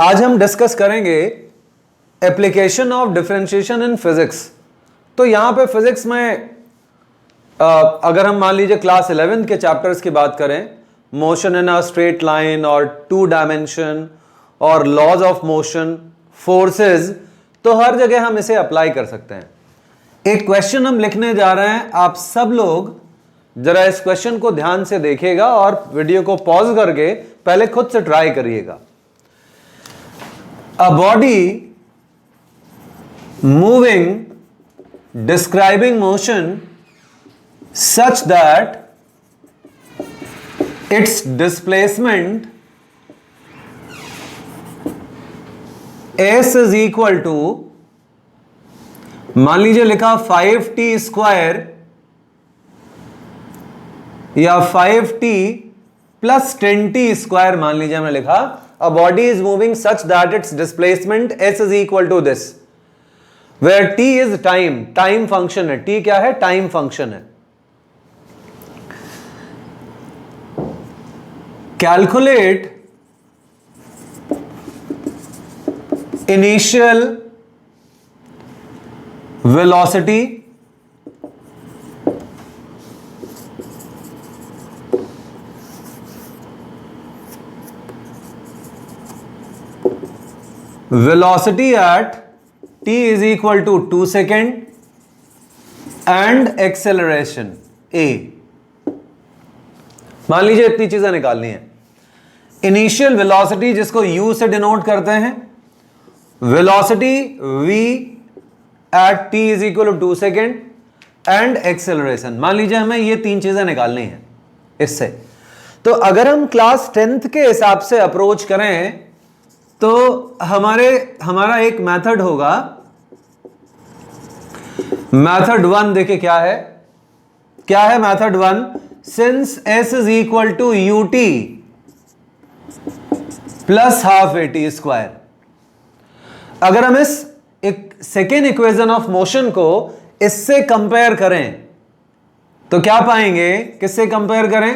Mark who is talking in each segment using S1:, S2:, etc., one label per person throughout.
S1: आज हम डिस्कस करेंगे application of differentiation in physics. तो यहां पे फिजिक्स में अगर हम मान लीजिए क्लास 11 के चैप्टर्स की बात करें, motion in a straight line और टू डायमेंशन और लॉज ऑफ मोशन, फोर्सेस, तो हर जगह हम इसे अप्लाई कर सकते हैं। एक क्वेश्चन हम लिखने जा रहे हैं, आप सब लोग जरा इस क्वेश्चन को ध्यान से देखिएगा और वीडियो को पॉज करके पहले खुद से ट्राई करिएगा। A body moving, describing motion such that its displacement s is equal to, मान लीजिए लिखा 5t स्क्वायर या 5t प्लस 10t स्क्वायर, मान लीजिए हमने लिखा a body is moving such that its displacement s is equal to this, where t is time function है। t क्या है? टाइम फंक्शन है। Calculate initial velocity at t is equal to 2 second and acceleration a। मान लीजिए इतनी चीजें निकालनी है। इनिशियल वेलोसिटी जिसको u से डिनोट करते हैं, velocity v at t is equal to 2 second and acceleration. मान लीजिए हमें ये तीन चीजें निकालनी है इससे। तो अगर हम क्लास 10th के हिसाब से अप्रोच करें तो हमारा एक मेथड होगा, मेथड 1। देखिए क्या है method 1? Since s is equal to ut plus half at square, अगर हम इस सेकेंड इक्वेशन ऑफ मोशन को इससे कंपेयर करें तो क्या पाएंगे? किससे कंपेयर करें?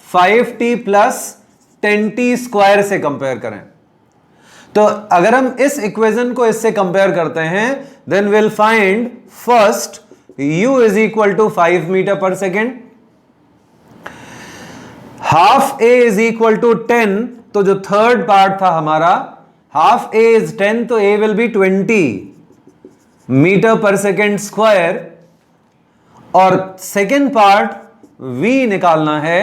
S1: 5t प्लस 10t स्क्वायर से कंपेयर करें। तो अगर हम इस इक्वेशन को इससे कंपेयर करते हैं, then will find first u is equal to 5 metre per second, half a is equal to 10। तो जो थर्ड पार्ट था हमारा, हाफ a इज 10, तो a will be 20 metre per second square. और सेकेंड पार्ट v निकालना है,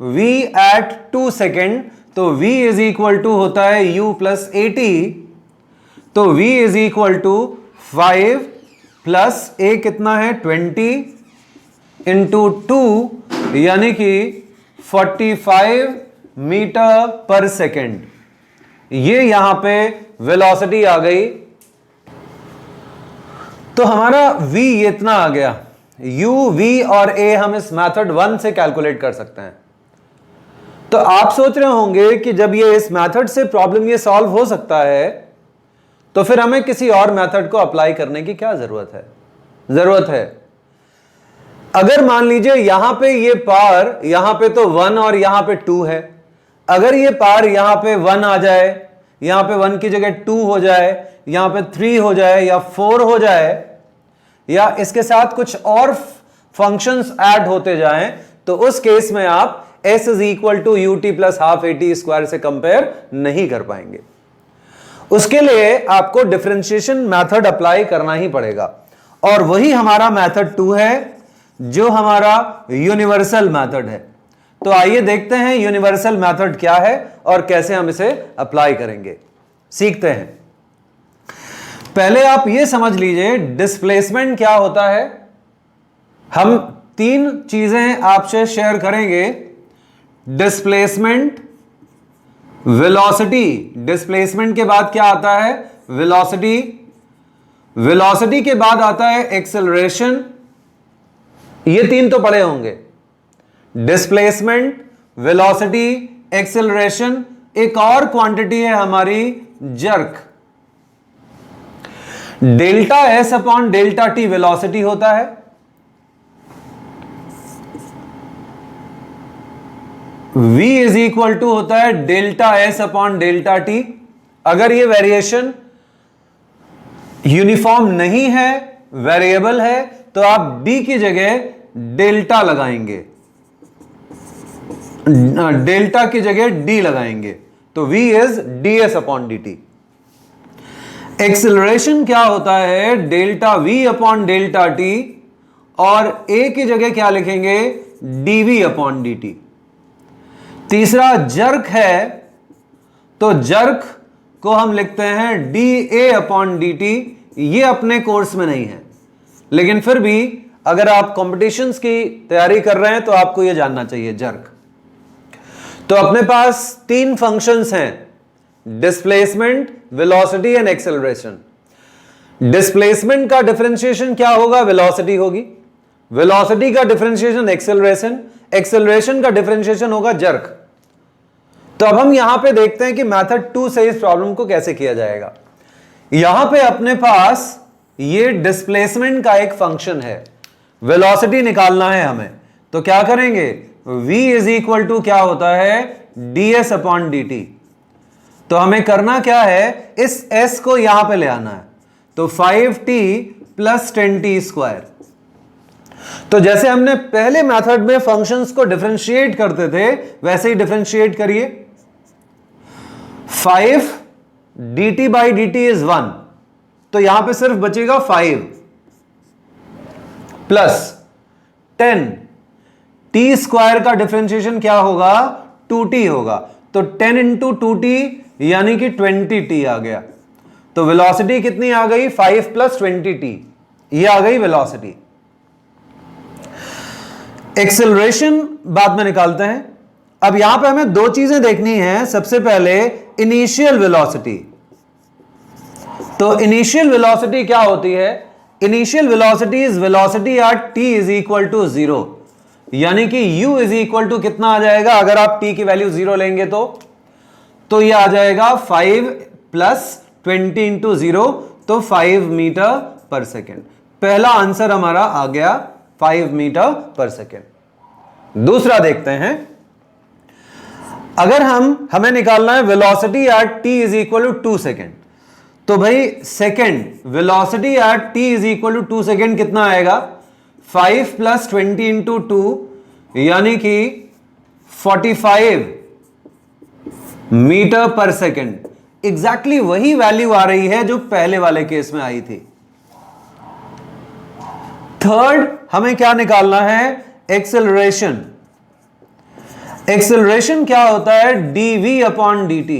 S1: v at 2 second, तो v is equal to होता है u प्लस 80। तो v is equal to 5 plus a कितना है? 20 इंटू 2, यानी कि 45 मीटर पर सेकेंड। ये यहां पे वेलोसिटी आ गई। तो हमारा v इतना आ गया। u, v और a हम इस मेथड 1 से कैलकुलेट कर सकते हैं। तो आप सोच रहे होंगे कि जब ये इस मेथड से प्रॉब्लम ये सॉल्व हो सकता है तो फिर हमें किसी और मेथड को अप्लाई करने की क्या जरूरत है। अगर मान लीजिए यहां पे ये पार, यहां पे तो 1 और यहां पे 2 है, अगर ये पार यहां पे 1 आ जाए, यहां पे 1 की जगह 2 हो जाए, यहां पे 3 हो जाए या 4 हो जाए, या इसके साथ कुछ और फंक्शंस ऐड होते जाएं, तो उस केस में आप s is equal to ut plus half at square से कंपेयर नहीं कर पाएंगे। उसके लिए आपको डिफरेंशिएशन मेथड अप्लाई करना ही पड़ेगा, और वही हमारा मेथड 2 है जो हमारा यूनिवर्सल मेथड है। तो आइए देखते हैं यूनिवर्सल मेथड क्या है और कैसे हम इसे अप्लाई करेंगे, सीखते हैं। पहले आप यह समझ लीजिए डिस्प्लेसमेंट क्या होता है। हम तीन चीजें आपसे शेयर करेंगे: डिस्प्लेसमेंट, वेलोसिटी, डिस्प्लेसमेंट के बाद क्या आता है? वेलोसिटी, वेलोसिटी के बाद आता है एक्सेलरेशन। ये तीन तो पढ़े होंगे, डिस्प्लेसमेंट, वेलोसिटी, एक्सेलरेशन। एक और क्वांटिटी है हमारी jerk. Delta S upon delta T velocity होता है, v इज इक्वल टू होता है delta S upon delta T. अगर ये वेरिएशन यूनिफॉर्म नहीं है, वेरिएबल है, तो आप b की जगह डेल्टा लगाएंगे, डेल्टा की जगह d लगाएंगे, तो v is ds upon dt। Acceleration क्या होता है, delta v upon delta t, और a की जगह क्या लिखेंगे, dv अपॉन dt। तीसरा जर्क है, तो जर्क को हम लिखते हैं dA अपॉन dt। ये अपने कोर्स में नहीं है, लेकिन फिर भी अगर आप कॉम्पिटिशन्स की तैयारी कर रहे हैं तो आपको ये जानना चाहिए जर्क। तो अपने पास तीन फंक्शंस हैं, displacement, velocity and acceleration. Displacement का डिफरेंशिएशन क्या होगा, वेलोसिटी होगी। वेलोसिटी का डिफरेंशिएशन एक्सेलरेशन, एक्सेलरेशन का डिफरेंशिएशन होगा जर्क। तो अब हम यहां पे देखते हैं कि मेथड 2 से इस प्रॉब्लम को कैसे किया जाएगा। यहां पे अपने पास ये डिस्प्लेसमेंट का एक फंक्शन है, वेलोसिटी निकालना है हमें, तो क्या करेंगे, v इज इक्वल टू क्या होता है, ds अपॉन dt। तो हमें करना क्या है, इस s को यहां पे ले आना है, तो 5t प्लस 10t स्क्वायर। तो जैसे हमने पहले मेथड में फंक्शंस को डिफरेंशिएट करते थे वैसे ही डिफरेंशिएट करिए। 5 dt बाई dt इज 1, तो यहां पे सिर्फ बचेगा 5 प्लस 10 t स्क्वायर का डिफरेंशिएशन क्या होगा, 2t होगा, तो 10 इंटू 2t यानी कि 20t आ गया। तो वेलोसिटी कितनी आ गई, 5 प्लस 20t, ये आ गई वेलोसिटी। एक्सेलरेशन बाद में निकालते हैं। अब यहां पे हमें दो चीजें देखनी है, सबसे पहले इनिशियल वेलोसिटी। तो इनिशियल वेलोसिटी क्या होती है, initial velocity is velocity at t is equal to 0, यानी कि u इज इक्वल टू कितना आ जाएगा, अगर आप t की वैल्यू 0 लेंगे तो ये आ जाएगा 5 प्लस 20 इंटू 0, तो 5 मीटर पर सेकेंड। पहला आंसर हमारा आ गया 5 मीटर पर सेकेंड। दूसरा देखते हैं, अगर हमें निकालना है velocity at t is equal to 2 second, तो भाई second velocity at t is equal to 2 second कितना आएगा, 5 प्लस 20 इंटू 2 यानी कि 45 मीटर पर सेकेंड। एग्जैक्टली वही वैल्यू आ रही है जो पहले वाले केस में आई थी। थर्ड हमें क्या निकालना है, एक्सेलरेशन। एक्सेलरेशन क्या होता है, dv अपॉन dt।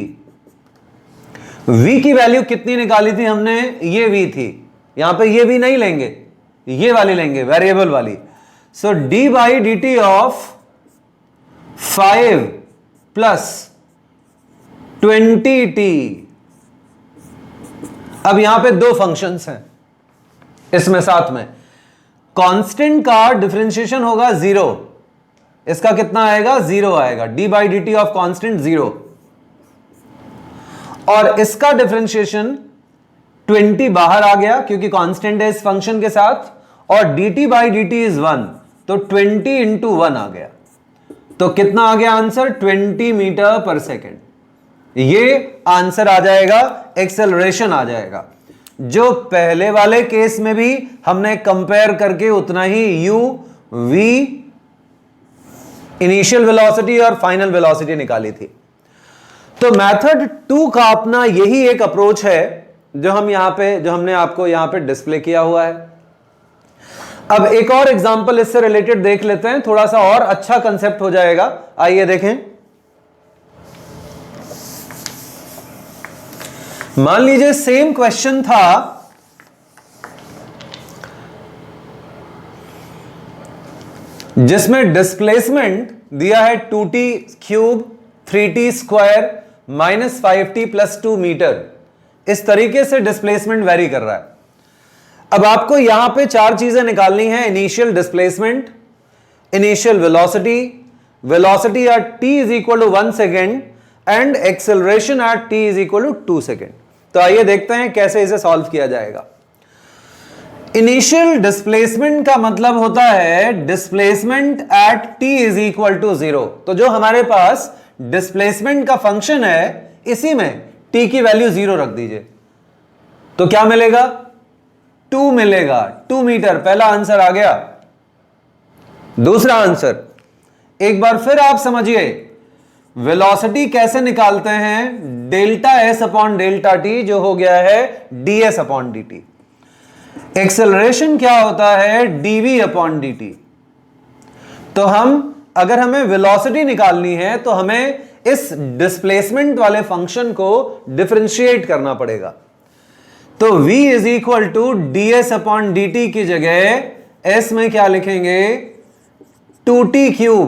S1: v की वैल्यू कितनी निकाली थी हमने, ये v थी, यहां पे ये v नहीं लेंगे, ये वाली लेंगे, वेरिएबल वाली। सो d by D T of 5 plus 20t। अब यहां पे दो फंक्शंस हैं इसमें साथ में, कांस्टेंट का डिफरेंशिएशन होगा 0, इसका कितना आएगा, 0 आएगा, d by D T of constant 0, और इसका डिफरेंशिएशन 20 बाहर आ गया क्योंकि कांस्टेंट है इस फंक्शन के साथ, और dt by D T is 1, तो 20 इंटू 1 आ गया, तो कितना आ गया आंसर, 20 मीटर पर सेकेंड। ये आंसर आ जाएगा, एक्सेलरेशन आ जाएगा, जो पहले वाले केस में भी हमने कंपेयर करके उतना ही u v इनिशियल वेलोसिटी और फाइनल वेलोसिटी निकाली थी। तो मेथड 2 का अपना यही एक अप्रोच है जो हमने आपको यहां पे डिस्प्ले किया हुआ है। अब एक और एग्जांपल इससे रिलेटेड देख लेते हैं, थोड़ा सा और अच्छा कंसेप्ट हो जाएगा। आइए देखें, मान लीजिए सेम क्वेश्चन था, जिसमें डिस्प्लेसमेंट दिया है 2t cube 3t square minus 5t plus 2 metre. इस तरीके से डिस्प्लेसमेंट वेरी कर रहा है। अब आपको यहां पे चार चीजें निकालनी है, initial displacement, initial velocity, velocity at t is equal to 1 second, and acceleration at t is equal to 2 second. तो आइए देखते हैं कैसे इसे सॉल्व किया जाएगा। इनिशियल डिस्प्लेसमेंट का मतलब होता है displacement at t is equal to 0। तो जो हमारे पास डिस्प्लेसमेंट का फंक्शन है, इसी में t की वैल्यू 0 रख दीजिए, तो क्या मिलेगा? 2 मिलेगा, 2 मीटर। पहला आंसर आ गया। दूसरा आंसर, एक बार फिर आप समझिए, वेलोसिटी कैसे निकालते हैं? Delta S upon delta T, जो हो गया है ds upon D T. Acceleration क्या होता है? dv upon D T. तो अगर हमें वेलोसिटी निकालनी है तो हमें इस डिस्प्लेसमेंट वाले फंक्शन को डिफरेंशिएट करना पड़ेगा। तो v is equal to d s upon D t की जगह s में क्या लिखेंगे? 2t cube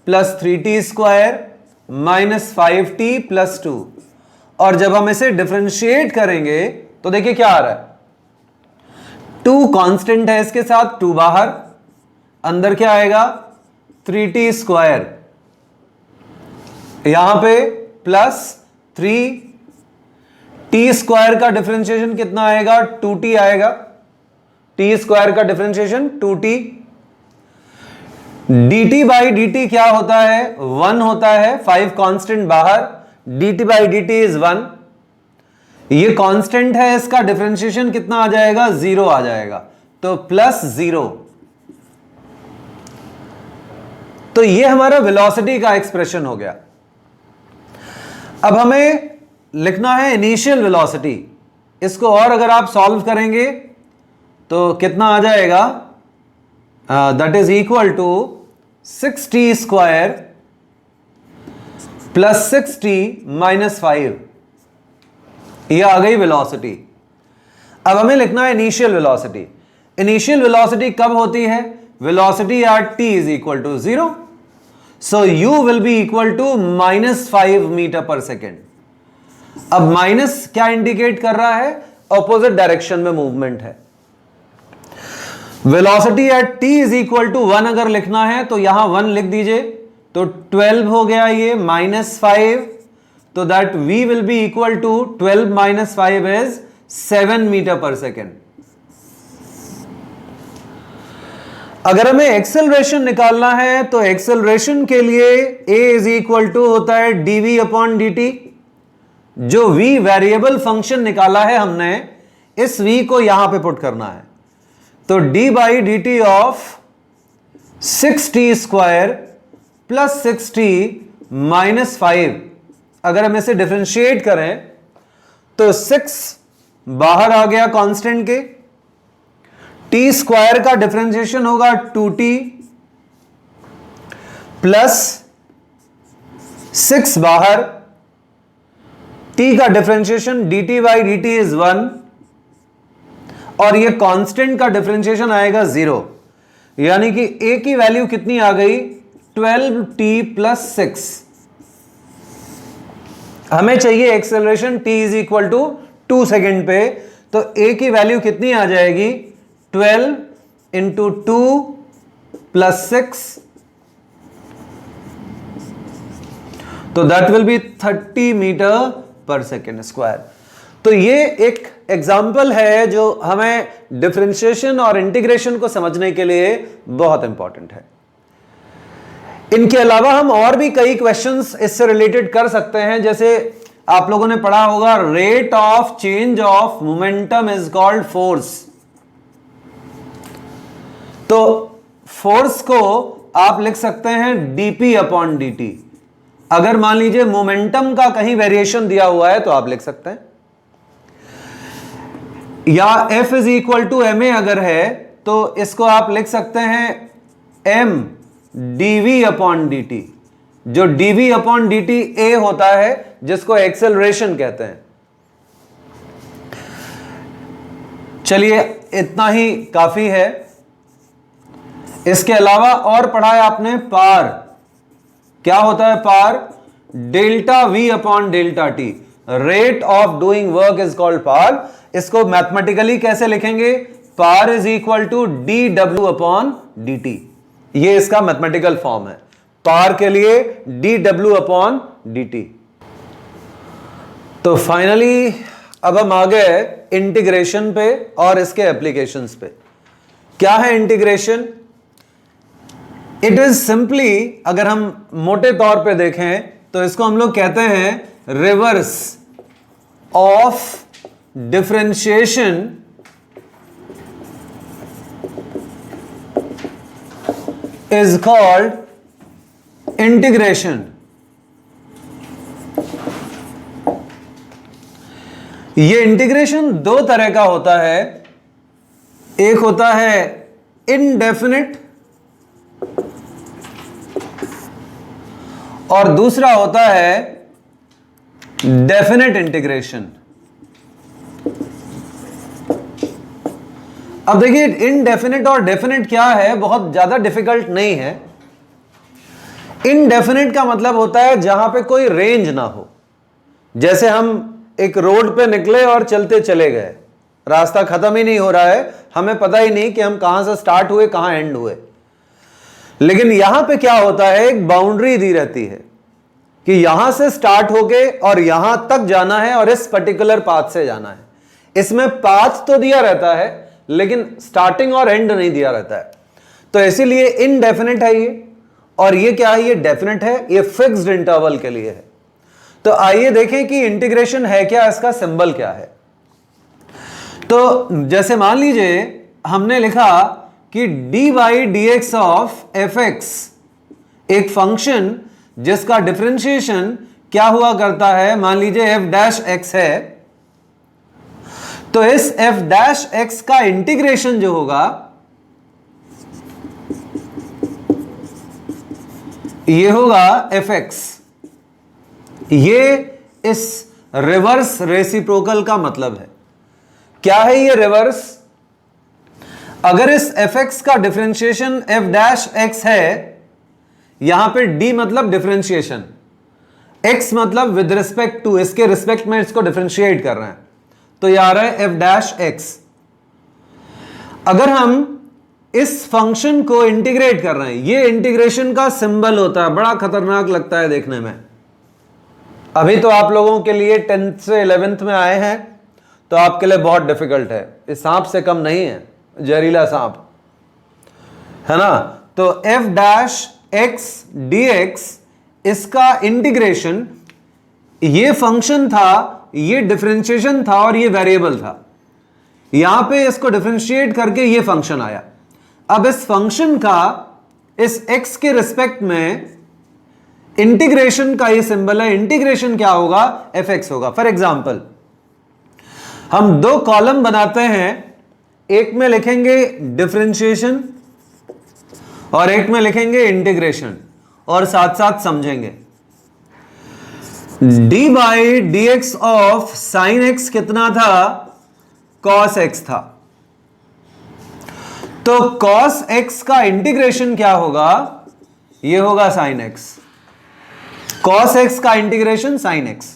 S1: plus 3t square minus 5t plus 2। और जब हम इसे डिफरेंशिएट करेंगे तो देखिए क्या आ रहा है, 2 कांस्टेंट है, इसके साथ 2 बाहर, अंदर क्या आएगा? 3t स्क्वायर, यहां पे प्लस 3t स्क्वायर का डिफरेंशिएशन कितना आएगा? 2t आएगा। t स्क्वायर का differentiation 2t। dt by dt क्या होता है? 1 होता है, 5 कांस्टेंट बाहर, dt बाई dt इज 1। ये कांस्टेंट है, इसका डिफरेंशिएशन कितना आ जाएगा? 0 आ जाएगा, तो प्लस 0। तो ये हमारा वेलोसिटी का एक्सप्रेशन हो गया। अब हमें लिखना है इनिशियल वेलोसिटी। इसको और अगर आप सॉल्व करेंगे तो कितना आ जाएगा? That is equal to 6t square plus 6t minus 5। ये आ गई वेलोसिटी। अब हमें लिखना है इनिशियल वेलोसिटी। इनिशियल वेलोसिटी कब होती है? Velocity at t is equal to 0। So u will be equal to -5 metre per second. अब माइनस क्या इंडिकेट कर रहा है? ऑपोजिट डायरेक्शन में मूवमेंट है। Velocity at t is equal to 1 अगर लिखना है तो यहां 1 लिख दीजिए, तो 12 हो गया, ये -5, तो that v will be equal to 12 minus 5 is 7 metre per second. अगर हमें एक्सेलरेशन निकालना है तो एक्सेलरेशन के लिए a इज इक्वल टू होता है dv अपॉन dt। जो v वेरिएबल फंक्शन निकाला है हमने, इस v को यहां पे पुट करना है, तो d by D T of 6t square plus 6t minus 5। अगर हम इसे डिफरेंशिएट करें तो 6 बाहर आ गया कांस्टेंट के, t स्क्वायर का डिफरेंशिएशन होगा 2t प्लस 6 बाहर, t का differentiation dt by D T is 1, और ये कांस्टेंट का डिफरेंशिएशन आएगा 0। यानी कि a की वैल्यू कितनी आ गई? 12t plus 6। हमें चाहिए acceleration t is equal to 2 second पे, तो a की वैल्यू कितनी आ जाएगी? 12 इंटू 2 प्लस 6, तो that will be 30 metre per second square. तो ये एक एग्जाम्पल है जो हमें डिफरेंशिएशन और इंटीग्रेशन को समझने के लिए बहुत इंपॉर्टेंट है। इनके अलावा हम और भी कई क्वेश्चंस इससे रिलेटेड कर सकते हैं। जैसे आप लोगों ने पढ़ा होगा, rate of change of momentum is called force. तो फोर्स को आप लिख सकते हैं dp अपॉन dt। अगर मान लीजिए मोमेंटम का कहीं वेरिएशन दिया हुआ है तो आप लिख सकते हैं, या F is equal to ma अगर है तो इसको आप लिख सकते हैं m dv अपॉन dt। जो dv अपॉन dt a होता है, जिसको एक्सेलरेशन कहते हैं। चलिए इतना ही काफी है। इसके अलावा और पढ़ा है आपने पार। क्या होता है power? Delta v upon delta T. Rate of doing work is called power. इसको मैथमेटिकली कैसे लिखेंगे? Power is equal to D W upon D T. ये इसका मैथमेटिकल फॉर्म है। पार के लिए D W upon D T. तो finally अब हम आ गए इंटीग्रेशन पे और इसके एप्लीकेशंस पे। क्या है इंटीग्रेशन? इट इज सिंपली, अगर हम मोटे तौर पे देखें तो इसको हम लोग कहते हैं reverse of differentiation is called integration. ये इंटीग्रेशन दो तरह का होता है, एक होता है इनडेफिनिट और दूसरा होता है डेफिनेट इंटीग्रेशन। अब देखिए इनडेफिनिट और डेफिनेट क्या है, बहुत ज्यादा डिफिकल्ट नहीं है। इनडेफिनिट का मतलब होता है जहां पे कोई रेंज ना हो, जैसे हम एक रोड पे निकले और चलते चले गए, रास्ता खत्म ही नहीं हो रहा है, हमें पता ही नहीं कि हम कहां से स्टार्ट हुए कहां एंड हुए। लेकिन यहां पे क्या होता है, एक बाउंड्री दी रहती है कि यहां से स्टार्ट होके और यहां तक जाना है और इस पर्टिकुलर पाथ से जाना है। इसमें पाथ तो दिया रहता है लेकिन स्टार्टिंग और एंड नहीं दिया रहता है, तो इसीलिए इनडेफिनिट है ये। और ये क्या है, ये डेफिनेट है, ये फिक्स्ड इंटरवल के लिए है। तो आइए देखें कि इंटीग्रेशन है क्या, इसका सिंबल क्या है। तो जैसे मान लीजिए हमने लिखा कि dy dx ऑफ fx एक फंक्शन जिसका डिफरेंशिएशन क्या हुआ करता है, मान लीजिए f डैश x है, तो इस f डैश x का इंटीग्रेशन जो होगा ये होगा fx। ये इस रिवर्स रेसिप्रोकल का मतलब है। क्या है ये रिवर्स? अगर इस fx का डिफरेंशिएशन f डैश x है, यहां पे d मतलब डिफरेंशिएशन, x मतलब विद रिस्पेक्ट टू, इसके रिस्पेक्ट में इसको डिफरेंशिएट कर रहे हैं, तो ये आ रहा है f डैश x। अगर हम इस फंक्शन को इंटीग्रेट कर रहे हैं, ये इंटीग्रेशन का सिंबल होता है, बड़ा खतरनाक लगता है देखने में। अभी तो आप लोगों के लिए 10th से 11th में आए हैं, तो आपके लिए बहुत डिफिकल्ट है, इस सांप से कम नहीं है, जहरीला सांप है ना। तो f डैश x dx इसका इंटीग्रेशन, ये फंक्शन था, ये डिफरेंशिएशन था और ये वेरिएबल था, यहां पे इसको डिफरेंशिएट करके ये फंक्शन आया। अब इस फंक्शन का इस x के रिस्पेक्ट में इंटीग्रेशन का ये सिंबल है, इंटीग्रेशन क्या होगा, fx होगा। फॉर एग्जांपल हम दो कॉलम बनाते हैं, एक में लिखेंगे डिफरेंशिएशन और एक में लिखेंगे इंटीग्रेशन, और साथ साथ समझेंगे। dy dx of sine x कितना था, cos x था, तो cos x का इंटीग्रेशन क्या होगा, ये होगा sin x। cos x का इंटीग्रेशन sin x।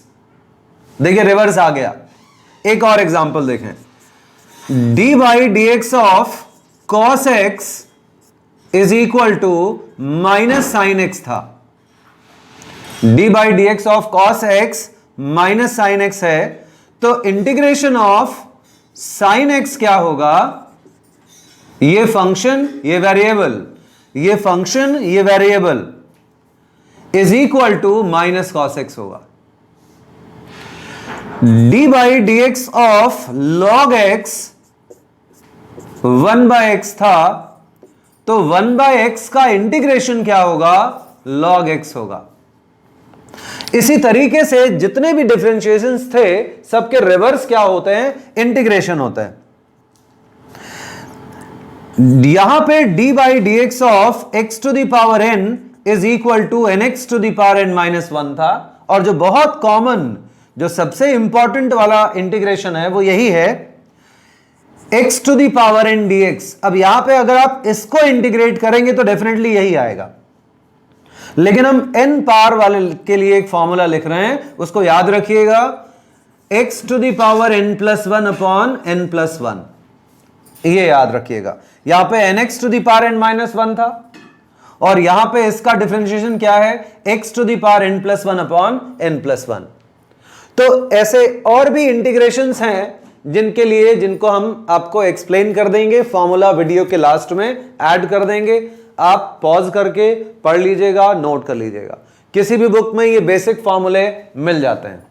S1: देखिए रिवर्स आ गया। एक और एग्जांपल देखें, dy dx of cos x is equal to minus sine x था। dy dx of cos x minus sine x है, तो इंटीग्रेशन ऑफ साइन x क्या होगा, ये फंक्शन ये वेरिएबल, ये फंक्शन ये variable is equal to minus cos x होगा। dy dx of log x 1/x था, तो 1/x का इंटीग्रेशन क्या होगा, log x होगा। इसी तरीके से जितने भी डिफरेंशिएशंस थे सबके रिवर्स क्या होते हैं, इंटीग्रेशन होता है। यहां पे dy dx of x to the power n is equal to nx to the power n minus 1 था, और जो बहुत कॉमन, जो सबसे इंपॉर्टेंट वाला इंटीग्रेशन है वो यही है, x to the power n dx। अब यहां पे अगर आप इसको इंटीग्रेट करेंगे तो डेफिनेटली यही आएगा, लेकिन हम n पावर वाले के लिए एक फॉर्मूला लिख रहे हैं, उसको याद रखिएगा, x to the power n plus 1 upon n plus 1, ये याद रखिएगा। यहां पे nx to the power n minus 1 था, और यहां पे इसका डिफरेंशिएशन क्या है, x to the power n plus 1 upon n plus 1। तो ऐसे और भी इंटीग्रेशंस हैं जिनके लिए, जिनको हम आपको एक्सप्लेन कर देंगे, फॉर्मूला वीडियो के लास्ट में ऐड कर देंगे, आप पॉज करके पढ़ लीजिएगा, नोट कर लीजिएगा, किसी भी बुक में ये बेसिक फॉर्मूले मिल जाते हैं।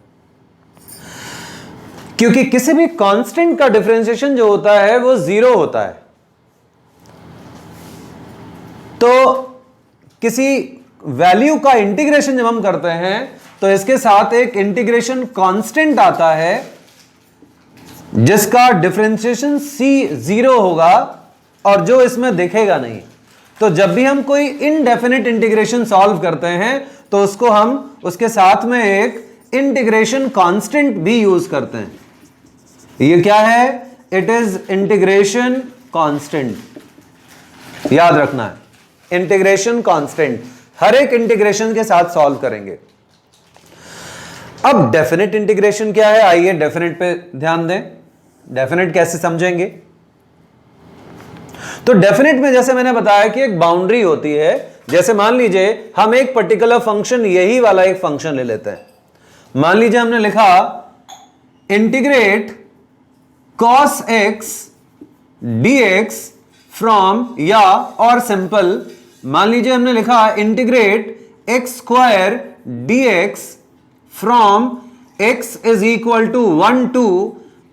S1: क्योंकि किसी भी कांस्टेंट का डिफरेंशिएशन जो होता है वो 0 होता है। तो किसी वैल्यू का इंटीग्रेशन जब हम करते हैं तो इसके साथ एक इंटीग्रेशन कांस्टेंट आता है जिसका डिफरेंशिएशन c 0 होगा और जो इसमें दिखेगा नहीं। तो जब भी हम कोई इनडेफिनिट इंटीग्रेशन सॉल्व करते हैं तो उसको हम उसके साथ में एक इंटीग्रेशन कांस्टेंट भी यूज करते हैं। ये क्या है? इट इज इंटीग्रेशन कांस्टेंट, याद रखना है, इंटीग्रेशन कांस्टेंट। हर एक इंटीग्रेशन के साथ सॉल्व करेंगे। अब डेफिनेट इंटीग्रेशन क्या है, आइए डेफिनेट पे ध्यान दें। डेफिनेट कैसे समझेंगे? तो डेफिनेट में जैसे मैंने बताया कि एक बाउंड्री होती है। जैसे मान लीजिए हम एक पर्टिकुलर फंक्शन, यही वाला एक फंक्शन ले लेते हैं। मान लीजिए हमने लिखा integrate cos x dx from, या और सिंपल मान लीजिए हमने लिखा integrate x square dx from x is equal to 1 to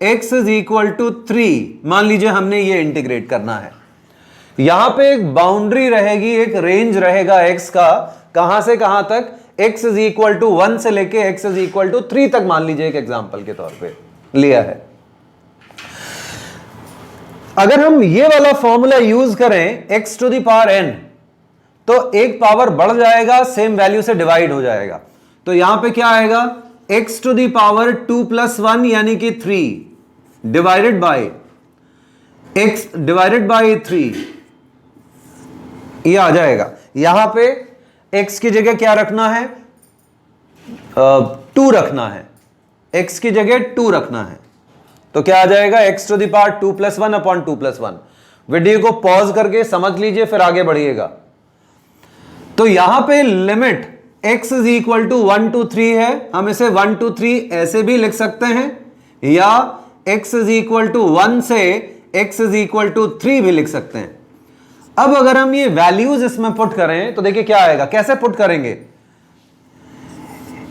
S1: x is equal to 3। मान लीजिए हमने ये इंटीग्रेट करना है। यहां पे एक बाउंड्री रहेगी, एक रेंज रहेगा x का, कहां से कहां तक? x इज इक्वल टू 1 से लेके x इज इक्वल टू 3 तक मान लीजिए एक एग्जांपल के तौर पे लिया है। अगर हम ये वाला फॉर्मूला यूज करें x to the power n, तो एक पावर बढ़ जाएगा, सेम वैल्यू से डिवाइड हो जाएगा। तो यहां पे क्या आएगा? x to the power 2 plus 1 यानी कि 3 divided by x divided by 3, ये आ जाएगा। यहां पे x की जगह क्या रखना है? 2 रखना है। x की जगह 2 रखना है तो क्या आ जाएगा? x to the power 2 plus 1 upon 2 plus 1। Video को पॉज करके समझ लीजिए, फिर आगे बढ़िएगा। तो यहां पे limit x is equal to 1 to 3 है। हम इसे 1 टू 3 ऐसे भी लिख सकते हैं, या x इज इक्वल टू 1 से x इज इक्वल टू 3 भी लिख सकते हैं। अब अगर हम ये वैल्यूज इसमें पुट करें तो देखिए क्या आएगा। कैसे पुट करेंगे?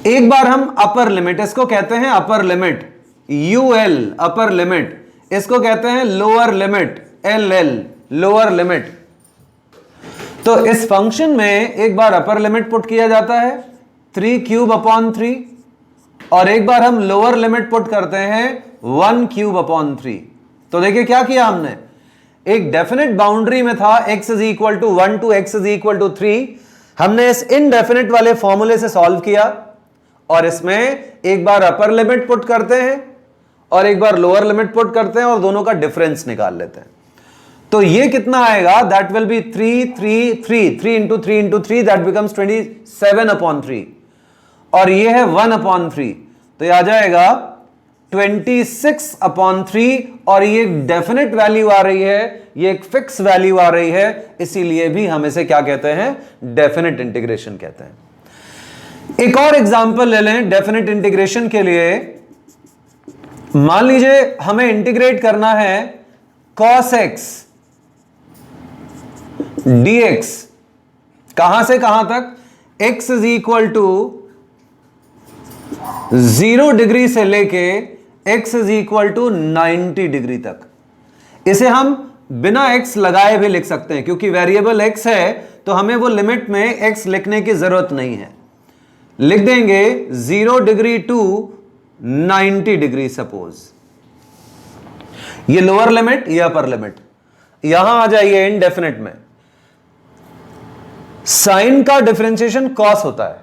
S1: एक बार हम अपर लिमिट, इसको कहते हैं upper limit UL, upper limit, इसको कहते हैं lower limit LL, lower limit. तो इस फंक्शन में एक बार अपर लिमिट पुट किया जाता है 3 क्यूब अपॉन 3, और एक बार हम लोअर लिमिट पुट करते हैं 1 क्यूब अपॉन 3। तो देखिए क्या किया हमने, एक डेफिनेट बाउंड्री में था x is equal to 1 to x is equal to 3, हमने इस इनडेफिनेट वाले फॉर्मूले से सॉल्व किया, और इसमें एक बार अपर लिमिट पुट करते हैं और एक बार लोअर लिमिट पुट करते हैं और दोनों का डिफरेंस निकाल लेते हैं। तो ये कितना आएगा? That will be 3 into 3 into 3, that becomes 27 upon 3, और ये है 1 अपॉन 3, तो ये आ जाएगा 26 अपॉन 3। और ये डेफिनेट वैल्यू आ रही है, ये एक फिक्स वैल्यू आ रही है, इसीलिए भी हम इसे क्या कहते हैं? डेफिनेट इंटीग्रेशन कहते हैं। एक और एग्जांपल ले लें डेफिनेट इंटीग्रेशन के लिए। मान लीजिए हमें इंटीग्रेट करना है cos x dx, कहां से कहां तक? x is equal to 0 degree से लेके x is equal to 90 degree तक। इसे हम बिना x लगाए भी लिख सकते हैं, क्योंकि वेरिएबल x है तो हमें वो लिमिट में x लिखने की जरूरत नहीं है। लिख देंगे 0 डिग्री टू 90 डिग्री सपोज। ये लोअर लिमिट, ये अपर लिमिट। यहां आ जाइए इनडेफिनेट में, साइन का डिफरेंशिएशन कॉस होता है,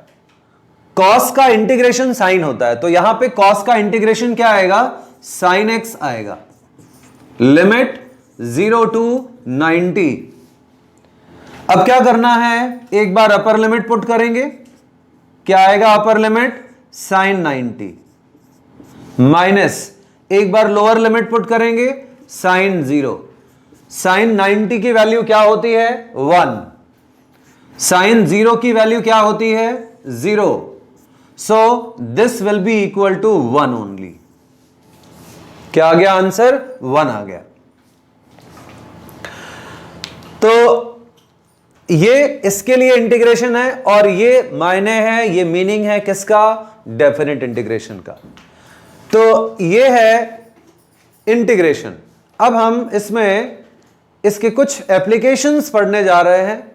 S1: कॉस का इंटीग्रेशन साइन होता है। तो यहां पे कॉस का इंटीग्रेशन क्या आएगा? साइन एक्स आएगा। Limit 0 to 90। अब क्या करना है? एक बार अपर लिमिट पुट करेंगे, क्या आएगा अपर लिमिट? साइन 90 माइनस एक बार लोअर लिमिट पुट करेंगे साइन 0। साइन 90 की वैल्यू क्या होती है? 1। साइन 0 की वैल्यू क्या होती है? 0। So this will be equal to 1 only. क्या आ गया आंसर? 1 आ गया। तो ये इसके लिए इंटीग्रेशन है, और ये मायने है, ये मीनिंग है किसका? डेफिनेट इंटीग्रेशन का। तो ये है इंटीग्रेशन। अब हम इसमें इसके कुछ एप्लीकेशंस पढ़ने जा रहे हैं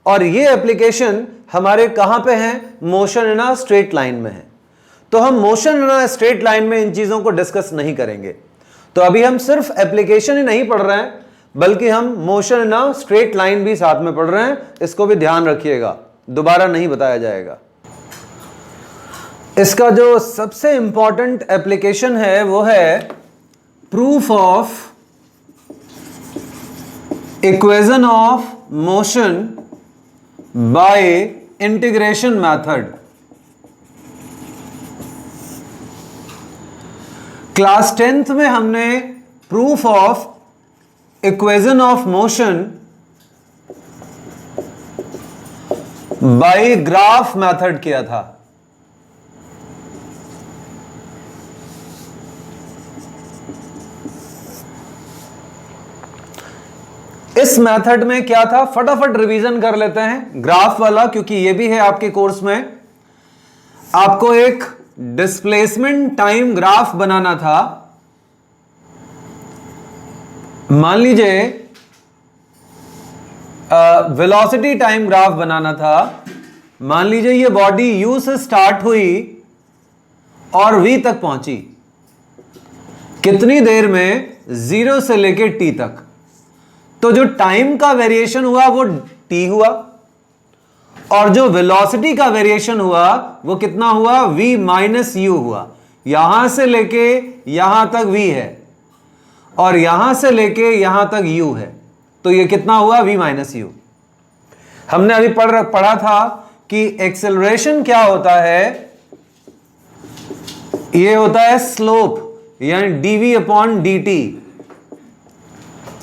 S1: और ये एप्लीकेशन हमारे कहां पे हैं? Motion in a straight line में है। तो हम motion in a straight line में इन चीजों को डिस्कस नहीं करेंगे। तो अभी हम सिर्फ एप्लीकेशन ही नहीं पढ़ रहे हैं, बल्कि हम motion in a straight line भी साथ में पढ़ रहे हैं। इसको भी ध्यान रखिएगा, दोबारा नहीं बताया जाएगा। इसका जो सबसे इंपॉर्टेंट एप्लीकेशन है वो है proof of equation of motion by integration method. Class 10th में हमने proof of equation of motion by graph method किया था। इस मेथड में क्या था, फटाफट रिवीजन कर लेते हैं ग्राफ वाला, क्योंकि ये भी है आपके कोर्स में। आपको एक डिस्प्लेसमेंट टाइम ग्राफ बनाना था। मान लीजिए वेलोसिटी टाइम ग्राफ बनाना था। मान लीजिए ये बॉडी u से स्टार्ट हुई और v तक पहुंची। कितनी देर में? 0 से लेके t तक। तो जो टाइम का वेरिएशन हुआ वो t हुआ, और जो वेलोसिटी का वेरिएशन हुआ वो कितना हुआ? v माइनस u हुआ। यहां से लेके यहां तक v है और यहां से लेके यहां तक u है, तो ये कितना हुआ? v minus u। हमने अभी पढ़ा था कि एक्सेलरेशन क्या होता है, ये होता है स्लोप, यानी dv अपॉन dt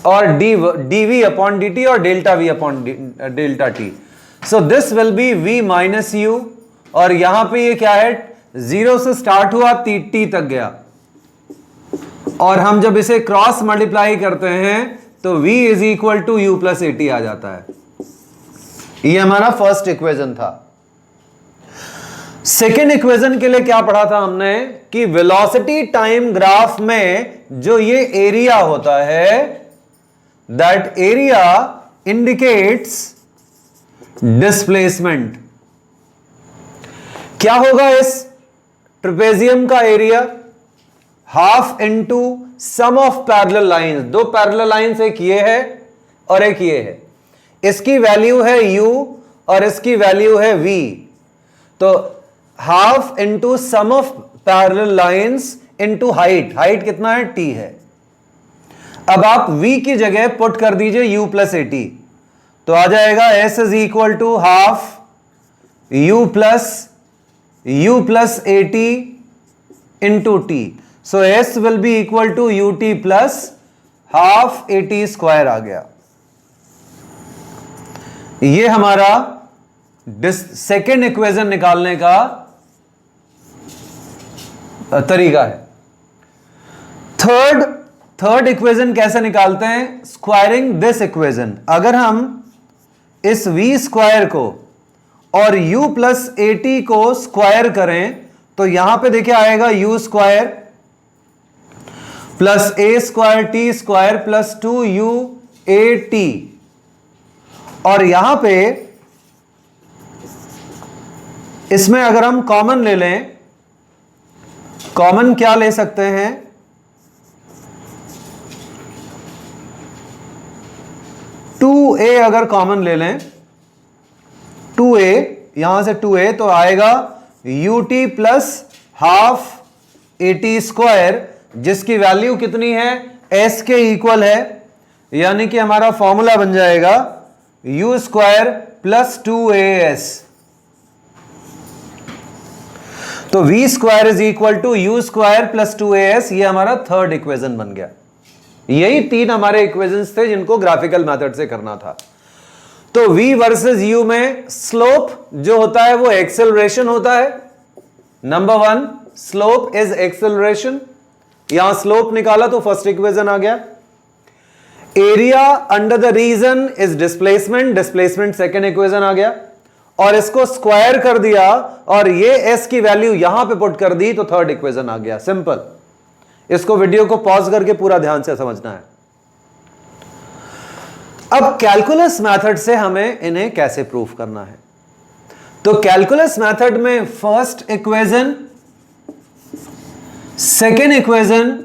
S1: और dv अपॉन dt और delta v upon delta t। So this will B v minus u, और यहां पे ये क्या है? 0 से स्टार्ट हुआ t तक गया, और हम जब इसे क्रॉस मल्टीप्लाई करते हैं तो v is equal to u plus A T आ जाता है। ये हमारा फर्स्ट इक्वेशन था। सेकेंड इक्वेशन के लिए क्या पढ़ा था हमने कि वेलोसिटी टाइम ग्राफ में जो ये एरिया होता है, दैट एरिया इंडिकेट्स डिस्प्लेसमेंट। क्या होगा इस ट्रेपेजियम का area? Half into sum of parallel lines. दो पैरेलल लाइंस, एक ये है और एक ये है। इसकी वैल्यू है u और इसकी वैल्यू है v। तो half into sum of parallel lines into height. Height कितना है? t है। अब आप v की जगह पुट कर दीजिए u प्लस ए टी, तो आ जाएगा s is equal to half u plus A T into T. So s will be equal to ut plus half A T square आ गया। ये हमारा सेकेंड इक्वेशन निकालने का तरीका है। थर्ड इक्वेशन कैसे निकालते हैं? Squaring this equation. अगर हम इस v स्क्वायर को और u प्लस ए टी को स्क्वायर करें तो यहां पे देखिए आएगा u square plus A square T square plus 2u A T, और यहां पे इसमें अगर हम कॉमन ले लें, कॉमन क्या ले सकते हैं? 2a अगर कॉमन ले लें, 2a, यहां से 2a तो आएगा ut plus half A T square, जिसकी वैल्यू कितनी है? s के इक्वल है, यानी कि हमारा फॉर्मूला बन जाएगा u स्क्वायर प्लस 2as। तो v square is equal to u square plus 2as। ये हमारा थर्ड इक्वेशन बन गया। यही तीन हमारे इक्वेशंस थे जिनको ग्राफिकल मेथड से करना था। तो v वर्सेस u में स्लोप जो होता है वो एक्सेलरेशन होता है। Number 1, slope is acceleration. यहां स्लोप निकाला तो फर्स्ट इक्वेशन आ गया। Area under the region is displacement, displacement second equation आ गया। और इसको स्क्वायर कर दिया और ये s की वैल्यू यहां पे पुट कर दी तो थर्ड इक्वेशन आ गया। सिंपल। इसको वीडियो को पॉज करके पूरा ध्यान से समझना है। अब कैलकुलस मेथड से हमें इन्हें कैसे प्रूफ करना है। तो कैलकुलस मेथड में फर्स्ट इक्वेशन, सेकेंड इक्वेशन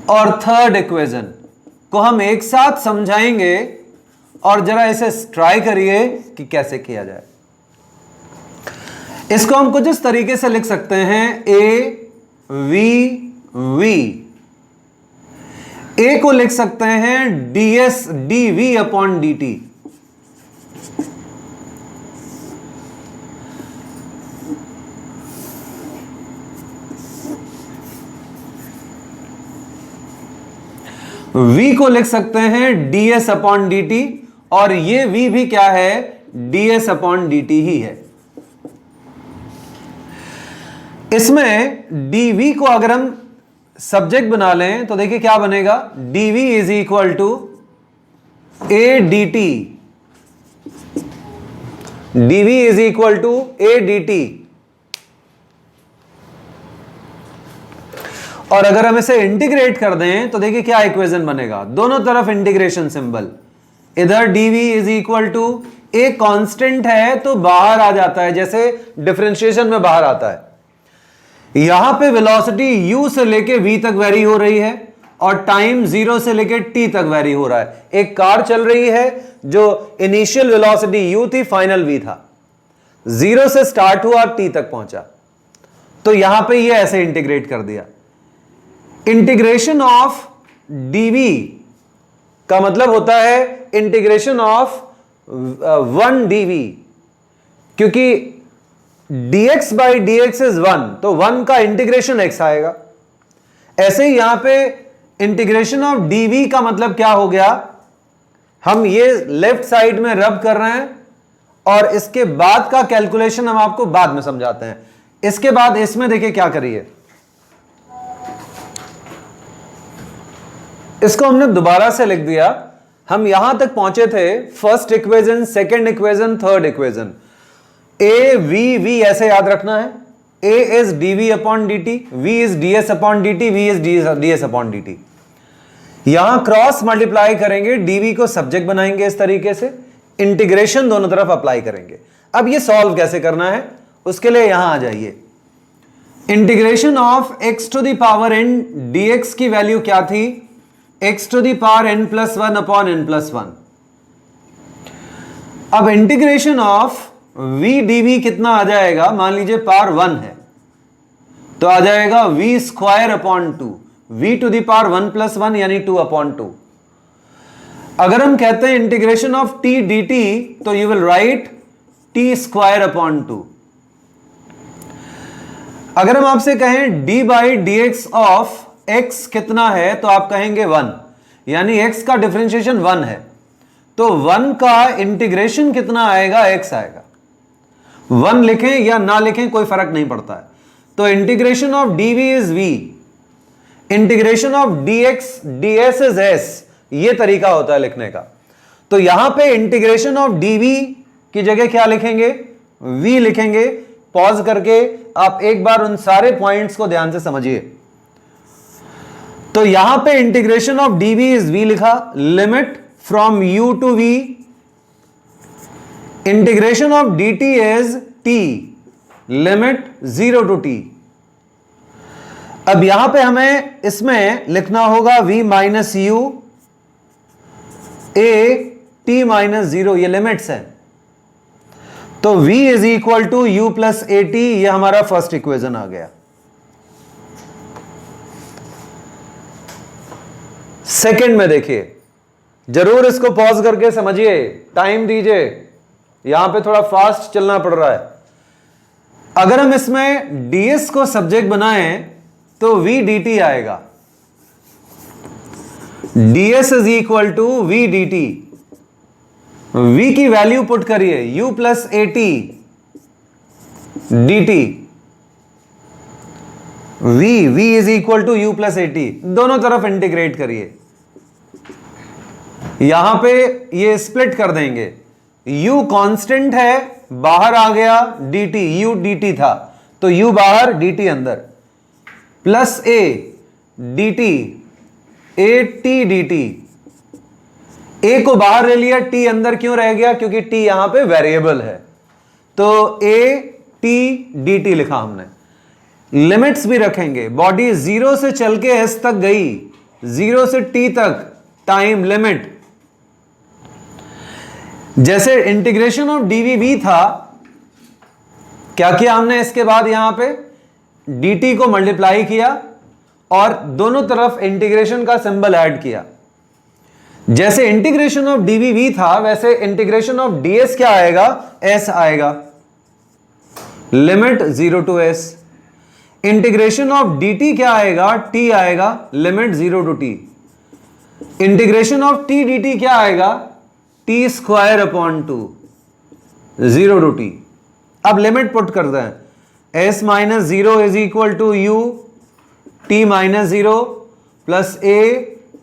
S1: और थर्ड इक्वेशन को हम एक साथ समझाएंगे और जरा इसे ट्राई करिए कि कैसे किया जाए। इसको हम कुछ इस तरीके से लिख सकते हैं, ए वी वी। ए को लिख सकते हैं ds dv upon dt। v को लिख सकते हैं ds अपॉन dt, और ये v भी क्या है, ds अपॉन dt ही है। इसमें dv को अगर हम सब्जेक्ट बना लें तो देखिए क्या बनेगा, dv is equal to a dt, dv is equal to a dt। और अगर हम इसे इंटीग्रेट कर दें तो देखिए क्या इक्वेशन बनेगा, दोनों तरफ इंटीग्रेशन सिंबल, इधर dv is equal to a constant है तो बाहर आ जाता है, जैसे डिफरेंशिएशन में बाहर आता है। यहां पे वेलोसिटी u से लेके v तक वेरी हो रही है और टाइम 0 से लेके t तक वेरी हो रहा है। एक कार चल रही है जो इनिशियल वेलोसिटी u थी, फाइनल v था, 0 से स्टार्ट हुआ t तक पहुंचा। तो यहां पे ये ऐसे इंटीग्रेट कर दिया। इंटीग्रेशन ऑफ dv का मतलब होता है इंटीग्रेशन ऑफ 1 dv, क्योंकि dx बाई dx इज 1, तो 1 का इंटीग्रेशन x आएगा। ऐसे ही यहां पे इंटीग्रेशन ऑफ dv का मतलब क्या हो गया, हम ये लेफ्ट साइड में रब कर रहे हैं और इसके बाद का कैलकुलेशन हम आपको बाद में समझाते हैं। इसके बाद इसमें देखिए क्या करिए, इसको हमने दोबारा से लिख दिया। हम यहां तक पहुंचे थे, first equation, second equation, third equation. A V V ऐसे याद रखना है, A is dv upon dt, v is ds upon dt, v is ds upon dt। यहां क्रॉस मल्टीप्लाई करेंगे, dv को सब्जेक्ट बनाएंगे इस तरीके से, इंटीग्रेशन दोनों तरफ अप्लाई करेंगे। अब ये सॉल्व कैसे करना है, उसके लिए यहां आ जाइए। Integration of x to the power n dx की वैल्यू क्या थी, x to the power n plus 1 upon n plus 1। अब इंटीग्रेशन ऑफ v dv कितना आ जाएगा, मान लीजिए पावर 1 है तो आ जाएगा v square upon 2, v to the power 1 plus 1 यानी 2 अपॉन 2। अगर हम कहते हैं इंटीग्रेशन ऑफ t dt तो you will write t square upon 2। अगर हम आपसे कहें d by dx of x कितना है तो आप कहेंगे 1, यानी x का डिफरेंशिएशन 1 है, तो 1 का इंटीग्रेशन कितना आएगा, x आएगा। 1 लिखें या ना लिखें कोई फर्क नहीं पड़ता है। तो integration of dv is v, integration of dx ds is s, ये तरीका होता है लिखने का। तो यहां पे इंटीग्रेशन ऑफ dv की जगह क्या लिखेंगे, v लिखेंगे। पॉज करके आप एक बार उन सारे पॉइंट्स को ध्यान से समझिए। तो यहां पे integration of dv is v लिखा, limit from u to v, integration of dt is t, limit 0 to t। अब यहां पे हमें इसमें लिखना होगा v minus u a t minus 0, ये लिमिट्स है। तो v is equal to u plus A t, ये हमारा फर्स्ट इक्वेशन आ गया। सेकंड में देखिए, जरूर इसको पॉज करके समझिए, टाइम दीजिए, यहां पे थोड़ा फास्ट चलना पड़ रहा है। अगर हम इसमें ds को सब्जेक्ट बनाएं तो v dt आएगा, ds is equal to v dt। v की वैल्यू पुट करिए, u plus A t dt, v is equal to u plus A t, दोनों तरफ इंटीग्रेट करिए। यहां पे ये स्प्लिट कर देंगे, u कांस्टेंट है, बाहर आ गया dt, u dt था तो u बाहर dt अंदर, plus A D T, A T D T. A को बाहर ले लिया, टी अंदर क्यों रह गया? क्योंकि टी यहां पे वेरिएबल है, तो ए टी डी टी लिखा हमने। लिमिट्स भी रखेंगे, बॉडी 0 से चल के एस तक गई, 0 से टी तक टाइम लिमिट। जैसे इंटीग्रेशन ऑफ डीवीवी था, क्या किया हमने? इसके बाद यहां पे dt को मल्टीप्लाई किया और दोनों तरफ इंटीग्रेशन का सिंबल ऐड किया। जैसे इंटीग्रेशन ऑफ डीवीवी था, वैसे इंटीग्रेशन ऑफ ds क्या आएगा? s आएगा, limit 0 to s। Integration of dt क्या आएगा? t आएगा, limit 0 to t। Integration of t dt क्या आएगा? t square upon 2, 0 to t। अब लिमिट पुट करते हैं, s minus 0 is equal to u t minus 0 plus a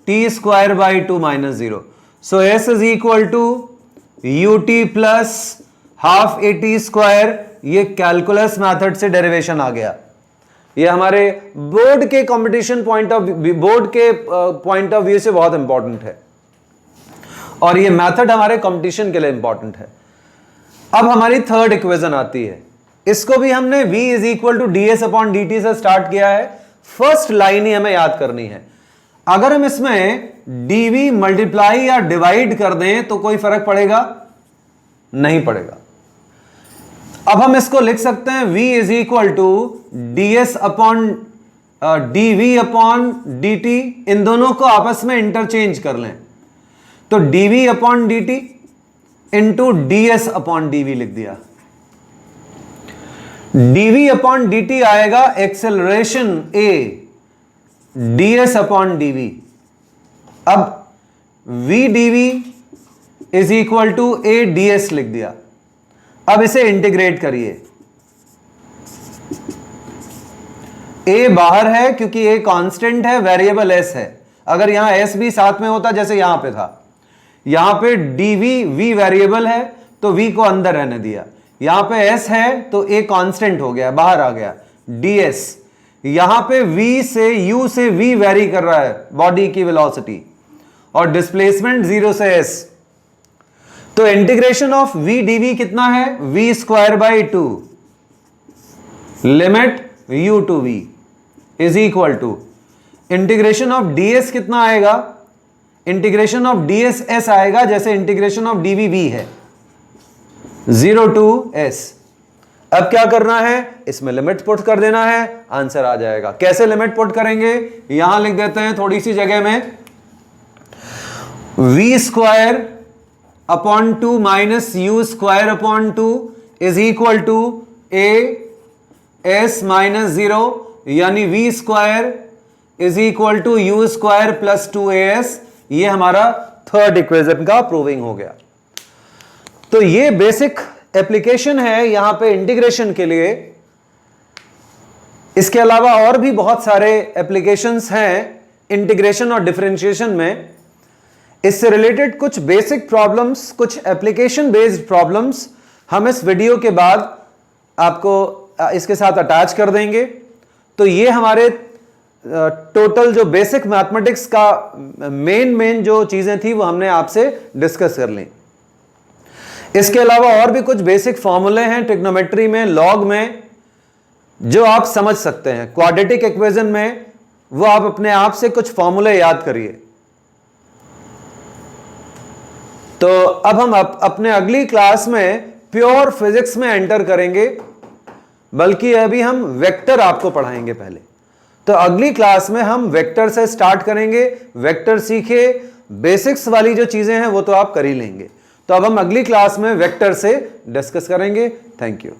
S1: t square by 2 minus 0। So s is equal to ut plus half A T square. ये calculus method से derivation आ गया। ये हमारे board के competition point of view से बहुत important है, और ये मेथड हमारे कंपटीशन के लिए इंपॉर्टेंट है। अब हमारी थर्ड इक्वेशन आती है, इसको भी हमने v is equal to d s upon D t से स्टार्ट किया है। फर्स्ट लाइन ही हमें याद करनी है। अगर हम इसमें dv मल्टीप्लाई या डिवाइड कर दें तो कोई फर्क पड़ेगा? नहीं पड़ेगा। अब हम इसको लिख सकते हैं v is equal to d s upon dv upon dt। इन दोनों को आपस में इंटरचेंज कर लें, तो dv upon dt into d s upon dv लिख दिया। dv अपॉन dt आएगा acceleration a ds upon dv। अब v dv is equal to a ds लिख दिया। अब इसे इंटीग्रेट करिए, a बाहर है क्योंकि a कांस्टेंट है, वेरिएबल s है। अगर यहां s भी साथ में होता जैसे यहां पे था, यहां पे dv v वेरिएबल है तो v को अंदर रहने दिया, यहां पे s है तो a कांस्टेंट हो गया, बाहर आ गया ds। यहां पे v से u से v वेरी कर रहा है बॉडी की वेलोसिटी, और डिस्प्लेसमेंट 0 से s। तो इंटीग्रेशन ऑफ v dv कितना है? v square by 2 limit u to v is equal to integration of ds कितना आएगा? इंटीग्रेशन ऑफ ds s आएगा, जैसे इंटीग्रेशन ऑफ dv v है, 0 टू s। अब क्या करना है? इसमें लिमिट पुट कर देना है, आंसर आ जाएगा। कैसे लिमिट पुट करेंगे? यहां लिख देते हैं थोड़ी सी जगह में, v square upon 2 minus u square upon 2 is equal to a s minus 0, यानी v square is equal to u square plus 2as। ये हमारा थर्ड इक्वेशन का प्रूविंग हो गया। तो ये बेसिक एप्लीकेशन है यहां पे इंटीग्रेशन के लिए। इसके अलावा और भी बहुत सारे एप्लीकेशंस हैं इंटीग्रेशन और डिफरेंशिएशन में। इससे रिलेटेड कुछ बेसिक प्रॉब्लम्स, कुछ एप्लीकेशन बेस्ड प्रॉब्लम्स हम इस वीडियो के बाद आपको इसके साथ अटैच कर देंगे। तो ये हमारे टोटल जो बेसिक मैथमेटिक्स का मेन जो चीजें थी वो हमने आपसे डिस्कस कर ली। इसके अलावा और भी कुछ बेसिक फॉर्मूले हैं ट्रिग्नोमेट्री में, लॉग में, जो आप समझ सकते हैं। क्वाड्रेटिक इक्वेशन में वो आप अपने आप से कुछ फॉर्मूले याद करिए। तो अब हम अपने अगली क्लास में प्योर फिजिक्स में एंटर करेंगे, बल्कि अभी हम वेक्टर आपको पढ़ाएंगे पहले। तो अगली क्लास में हम वेक्टर से स्टार्ट करेंगे। वेक्टर सीखे, बेसिक्स वाली जो चीजें हैं वो तो आप कर ही लेंगे। तो अब हम अगली क्लास में वेक्टर से डिस्कस करेंगे। Thank you.